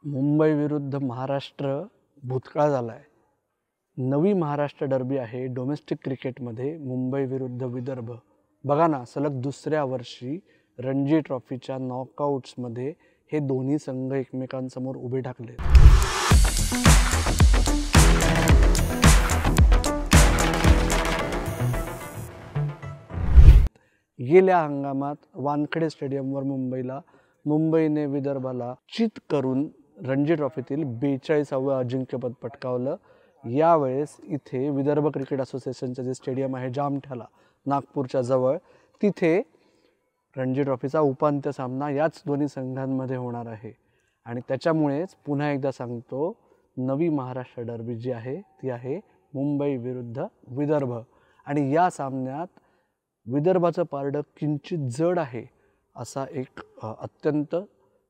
मुंबई विरुद्ध महाराष्ट्र भूतकाळ झाला आहे. नवी महाराष्ट्र डर्बी आहे डोमेस्टिक क्रिकेटमध्ये मुंबई विरुद्ध विदर्भ. बघा ना, सलग दुसऱ्या वर्षी रणजी ट्रॉफीच्या नॉकआउट्समध्ये हे दोन्ही संघ एकमेकांसमोर उभे ठाकले. गेल्या हंगामात वानखेडे स्टेडियमवर मुंबईने विदर्भाला चित करून रणजी ट्रॉफीतील 42वे अजिंक्यपद पटकावलं. यावेळेस इथे विदर्भ क्रिकेट असोसिएशनचं जे स्टेडियम आहे जामठ्याला नागपूरच्या जवळ, तिथे रणजी ट्रॉफीचा उपांत्य सामना याच दोन्ही संघांमध्ये होणार आहे. आणि त्याच्यामुळेच पुन्हा एकदा सांगतो, नवी महाराष्ट्र डर्बी जी आहे ती आहे मुंबई विरुद्ध विदर्भ. आणि या सामन्यात विदर्भाचं पारडं किंचित जड आहे असा एक अत्यंत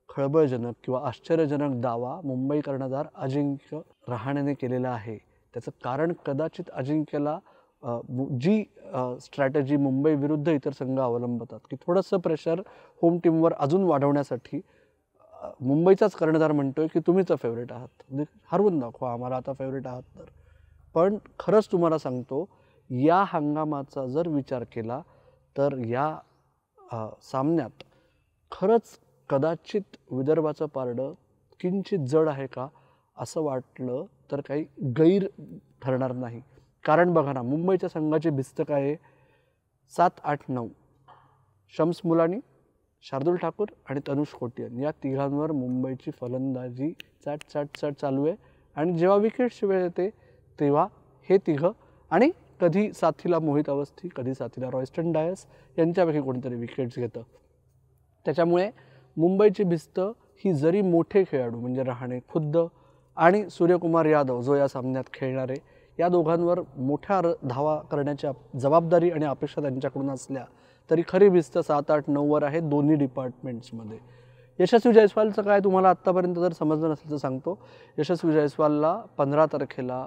खळबळजनक किंवा आश्चर्यजनक दावा मुंबई कर्णधार अजिंक्य रहाणेने केलेला आहे. त्याचं कारण कदाचित अजिंक्यला जी स्ट्रॅटेजी मुंबई विरुद्ध इतर संघ अवलंबतात की थोडंसं प्रेशर होम टीमवर अजून वाढवण्यासाठी मुंबईचाच कर्णधार म्हणतोय की तुम्हीच फेवरेट आहात, म्हणजे हरवून दाखवा आम्हाला आता फेवरेट आहात तर. पण खरंच तुम्हाला सांगतो, या हंगामाचा जर विचार केला तर या सामन्यात खरंच कदाचित विदर्भाचं पारडं किंचित जड आहे का असं वाटलं तर काही गैर ठरणार नाही. कारण बघा ना, मुंबईच्या संघाची भिस्त काय आहे, 7, 8, 9 शम्स मुलानी, शार्दुल ठाकूर आणि तनुष कोटियन या तिघांवर मुंबईची फलंदाजी चट चालू आहे. आणि जेव्हा विकेट्सची वेळ येते तेव्हा हे तिघं आणि कधी साथीला मोहित अवस्थी, कधी साथीला रॉयस्टन डायस यांच्यापैकी कोणतरी विकेट्स घेतं. त्याच्यामुळे मुंबईची भिस्त ही जरी मोठे खेळाडू म्हणजे रहाणे खुद्द आणि सूर्यकुमार यादव जो या सामन्यात खेळणारे, या दोघांवर मोठ्या धावा करण्याची जबाबदारी आणि अपेक्षा त्यांच्याकडून असल्या तरी खरी भिस्त 7, 8, 9वर आहे दोन्ही डिपार्टमेंट्समध्ये. यशस्वी जायस्वालचं काय तुम्हाला आत्तापर्यंत जर समजलं नसेल तर सांगतो. यशस्वी जायस्वालला 15 तारखेला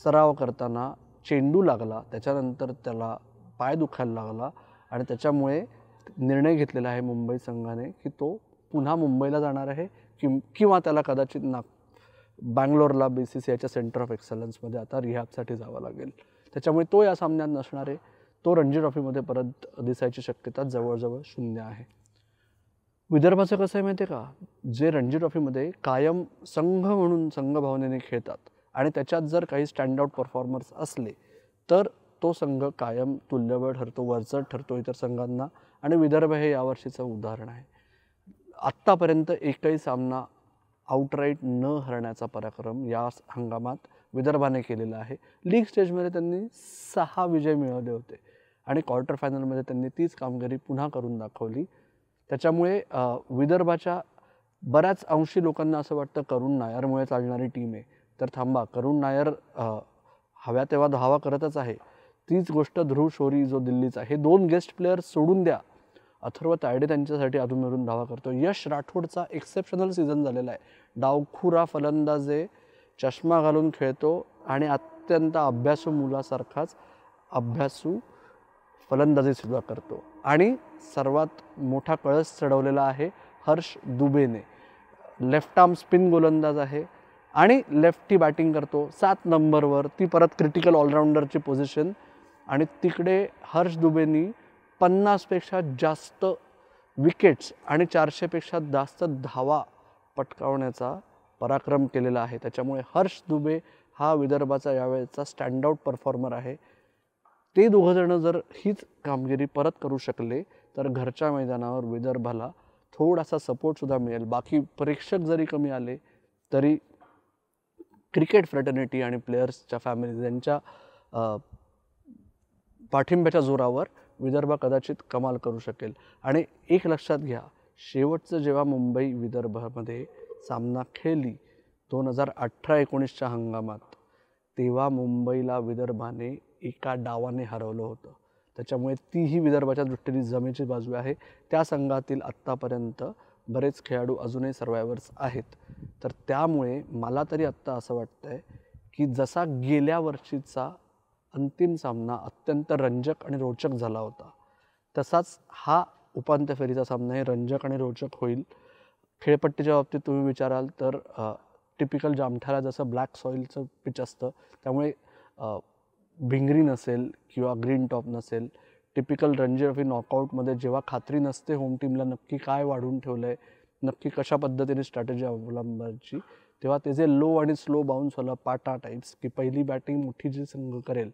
सराव करताना चेंडू लागला, त्याच्यानंतर त्याला पाय दुखायला लागला आणि त्याच्यामुळे निर्णय घेतलेला आहे मुंबई संघाने की तो पुन्हा मुंबईला जाणार आहे किंवा त्याला कदाचित बँगलोरला BCCIच्या सेंटर ऑफ एक्सलन्समध्ये आता रिहॅबसाठी जावं लागेल. त्याच्यामुळे तो या सामन्यात नसणार आहे. तो रणजी ट्रॉफीमध्ये परत दिसायची शक्यता जवळजवळ 0 आहे. विदर्भाचं कसं आहे माहिती आहे का, जे रणजी ट्रॉफीमध्ये कायम संघ म्हणून संघभावनेने खेळतात आणि त्याच्यात जर काही स्टँडआउट परफॉर्मर्स असले तर तो संघ कायम तुल्यबळ ठरतो, वरचढ ठरतो इतर संघांना. आणि विदर्भ हे यावर्षीचं उदाहरण आहे. आत्तापर्यंत एकही सामना आउटराईट न हरण्याचा पराक्रम या हंगामात विदर्भाने केलेला आहे. लीग स्टेजमध्ये त्यांनी 6 विजय मिळवले होते आणि क्वार्टर फायनलमध्ये त्यांनी तीच कामगिरी पुन्हा करून दाखवली. त्याच्यामुळे विदर्भाच्या बऱ्याच अंशी लोकांना असं वाटतं करुण नायरमुळे चालणारी टीम आहे. तर थांबा, करुण नायर हव्या तेव्हा धावा करतच आहे. तीच गोष्ट ध्रुव शोरी जो दिल्लीचा, हे 2 गेस्ट प्लेयर्स सोडून द्या, अथर्व तायडे त्यांच्यासाठी अधूनमधून धावा करतो. यश राठोडचा एक्सेप्शनल सीझन झालेला आहे. डावखुरा फलंदाज आहे, चष्मा घालून खेळतो आणि अत्यंत अभ्यासू मुलासारखाच अभ्यासू फलंदाजीसुद्धा करतो. आणि सर्वात मोठा कळस चढवलेला आहे हर्ष दुबेने. लेफ्ट आर्म स्पिन गोलंदाज आहे आणि लेफ्टी बॅटिंग करतो 7 नंबरवर, ती परत क्रिटिकल ऑलराऊंडरची पोझिशन. आणि तिकडे हर्ष दुबेनी 50पेक्षा जास्त विकेट्स आणि 400पेक्षा जास्त धावा पटकावण्याचा पराक्रम केलेला आहे. त्याच्यामुळे हर्ष दुबे हा विदर्भाचा यावेळेचा स्टँडआउट परफॉर्मर आहे. ते दोघंजणं जर हीच कामगिरी परत करू शकले तर घरच्या मैदानावर विदर्भाला थोडासा सपोर्टसुद्धा मिळेल. बाकी प्रेक्षक जरी कमी आले तरी क्रिकेट फ्रेटर्निटी आणि प्लेयर्सच्या फॅमिली यांच्या पाठिंब्याच्या जोरावर विदर्भ कदाचित कमाल करू शकेल. आणि एक लक्षात घ्या, शेवटचं जेव्हा मुंबई विदर्भामध्ये सामना खेळली 2018-19च्या हंगामात, तेव्हा मुंबईला विदर्भाने एका डावाने हरवलं होतं. त्याच्यामुळे तीही विदर्भाच्या दृष्टीने जमेची बाजू आहे. त्या संघातील आत्तापर्यंत बरेच खेळाडू अजूनही सर्वायवर्स आहेत. तर त्यामुळे मला तरी आत्ता असं वाटतं आहे की जसा गेल्या वर्षीचा अंतिम सामना अत्यंत रंजक आणि रोचक झाला होता, तसाच हा उपांत्य फेरीचा सामना हे रंजक आणि रोचक होईल. खेळपट्टीच्या बाबतीत तुम्ही विचाराल तर टिपिकल जामठाला जसं ब्लॅक सॉईलचं पिच असतं त्यामुळे भिंगरी नसेल किंवा ग्रीन टॉप नसेल. टिपिकल रणजी ट्रॉफी नॉकआउटमध्ये जेव्हा खात्री नसते होम टीमला नक्की काय वाढून ठेवलं आहे, नक्की कशा पद्धतीने स्ट्रॅटेजी अवलंबायची, तेव्हा ते जे लो आणि स्लो बाउन्सवाला पाटा टाईप्स की पहिली बॅटिंग मोठी जी संघ करेल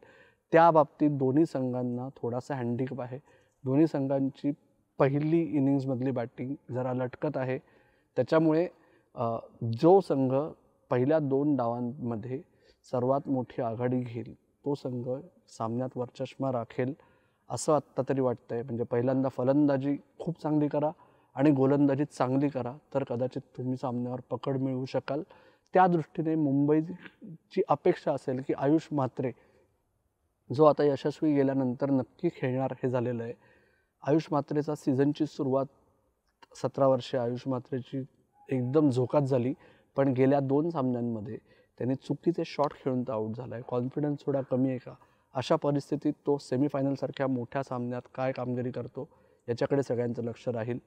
त्या बाबतीत दोन्ही संघांना थोडासा हँडिकॅप आहे. दोन्ही संघांची पहिली इनिंग्समधली बॅटिंग जरा लटकत आहे. त्याच्यामुळे जो संघ पहिल्या 2 डावांमध्ये सर्वात मोठी आघाडी घेईल तो संघ सामन्यात वरचष्मा राखेल असं आत्ता तरी वाटतंय. म्हणजे पहिल्यांदा फलंदाजी खूप चांगली करा आणि गोलंदाजी चांगली करा तर कदाचित तुम्ही सामन्यावर पकड मिळवू शकाल. त्या दृष्टीने मुंबईची अपेक्षा असेल की आयुष म्हात्रे जो आता यशस्वी गेल्यानंतर नक्की खेळणार हे झालेलं आहे. आयुष म्हात्रेचा सीझनची सुरुवात 17 वर्षे आयुष म्हात्रेची एकदम झोकात झाली, पण गेल्या 2 सामन्यांमध्ये त्याने चुकीचे शॉट खेळून तो आऊट झाला आहे. कॉन्फिडन्स थोडा कमी आहे का? अशा परिस्थितीत तो सेमीफायनलसारख्या मोठ्या सामन्यात काय कामगिरी करतो याच्याकडे सगळ्यांचं लक्ष राहील.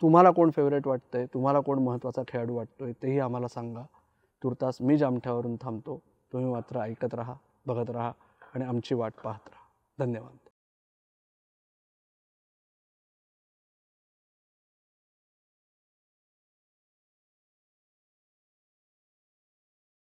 तुम्हाला कोण फेवरेट वाटतंय, तुम्हाला कोण महत्त्वाचा खेळाडू वाटतोय तेही आम्हाला सांगा. तुर्तास मी जामठ्यावरून थांबतो. तुम्ही मात्र ऐकत राहा, बघत राहा आणि आमची वाट पाहत राहा. धन्यवाद.